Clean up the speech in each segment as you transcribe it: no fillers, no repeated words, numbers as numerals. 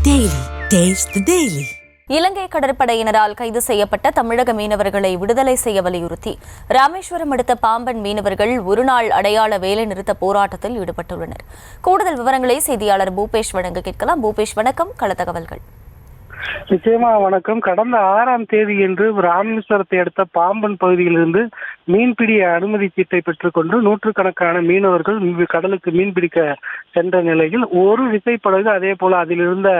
Daily. Taste the Daily. இலங்கை கடற்படையினரால் கைது செய்யப்பட்ட தமிழக மீனவர்களை விடுதலை செய்ய வலியுறுத்தி ராமேஸ்வரம் அடுத்த பாம்பன் மீனவர்கள் ஒருநாள் அடையாள வேலைநிறுத்த போராட்டத்தில் ஈடுபட்டுள்ளனர். கூடுதல் விவரங்களை செய்தியாளர் பூபேஷ் வழங்க கேட்கலாம். பூபேஷ், வணக்கம். கள தகவல்கள். நிச்சயமா வணக்கம். கடந்த 6ஆம் தேதியன்று ராமேஸ்வரத்தை அடுத்த பாம்பன் பகுதியிலிருந்து மீன்பிடி அனுமதி சீட்டை பெற்றுக்கொண்டு நூற்றுக்கணக்கான மீனவர்கள் கடலுக்கு மீன்பிடிக்க சென்ற நிலையில் ஒரு விசைப்படகு அதே போல அதில் இருந்த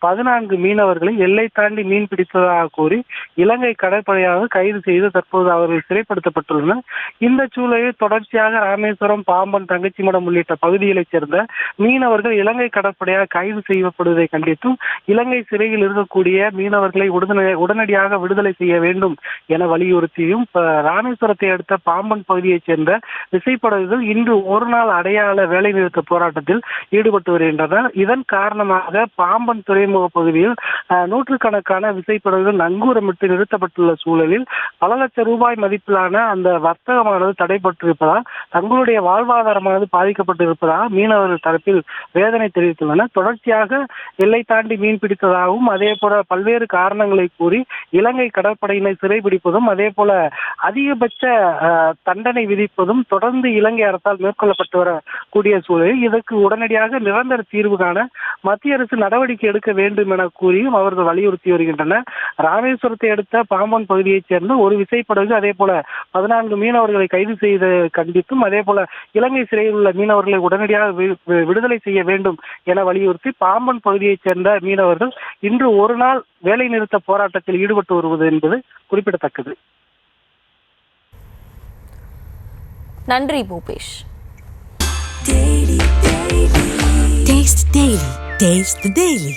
14 மீனவர்களை எல்லை தாண்டி மீன் பிடித்ததாக கூறி இலங்கை கடற்படையாக கைது செய்து தற்போது அவர்கள் சிறைப்படுத்தப்பட்டுள்ளனர். இந்த சூழலில் தொடர்ச்சியாக ராமேஸ்வரம், பாம்பன், தங்கச்சிமடம் உள்ளிட்ட பகுதிகளைச் சேர்ந்த மீனவர்கள் இலங்கை கடற்படையாக கைது செய்யப்படுவதை கண்டித்தும் இலங்கை சிறையில் இருக்கக்கூடிய மீனவர்களை உடனடியாக விடுதலை செய்ய வேண்டும் என வலியுறுத்தியும் ராமேஸ்வரத்தை அடுத்த பாம்பன் பகுதியைச் சேர்ந்த விசைப்படகுகள் இன்று ஒரு நாள் அடையாள வேலைநிறுத்த போராட்டத்தில் ஈடுபட்டு வருகின்றனர். இதன் காரணமாக பாம்பன் துறைமுக பகுதியில் நூற்றுக்கணக்கான விசைப்படகுகள் நங்கூரமிட்டு நிறுத்தப்பட்டுள்ள சூழலில் பல லட்சம் ரூபாய் மதிப்பிலான அந்த வர்த்தகமானது தடைபட்டிருப்பதால் தங்களுடைய வாழ்வாதாரமானது பாதிக்கப்பட்டிருப்பதாக மீனவர்கள் தரப்பில் வேதனை தெரிவித்துள்ளனர். தொடர்ச்சியாக எல்லை தாண்டி மீன் பிடித்ததாகவும் அதே போல பல்வேறு காரணங்களை கூறி இலங்கை கடற்படையினை சிறைபிடிப்பதும் அதே போல அதிகபட்ச தண்டனை விதிப்பதும் தொடர்ந்து இலங்கை அரசால் மேற்கொள்ளப்பட்டு வரக்கூடிய சூழலில் இதற்கு உடனடியாக நிரந்தர தீர்வு காண மத்திய அரசு நடவடிக்கை எடுக்க வேண்டும் என கூறியும் அவர்கள் வலியுறுத்தி வருகின்றனர். ராமேஸ்வரத்தை அடுத்த பாம்பன் பகுதியைச் சேர்ந்த ஒரு விசைப்படகு அதே போல 14 மீனவர்களை கைது செய்த கண்டித்தும் அதே போல இலங்கை சிறையில் உள்ள மீனவர்களை உடனடியாக விடுதலை செய்ய வேண்டும் என வலியுறுத்தி பாம்பன் பகுதியைச் சேர்ந்த மீனவர்கள் இன்று ஒரு நாள் வேலை நிறுத்த போராட்டத்தில் ஈடுபட்டு வருவது என்பது குறிப்பிடத்தக்கது. நன்றி Bhupesh. Taste the Daily. Taste the Daily.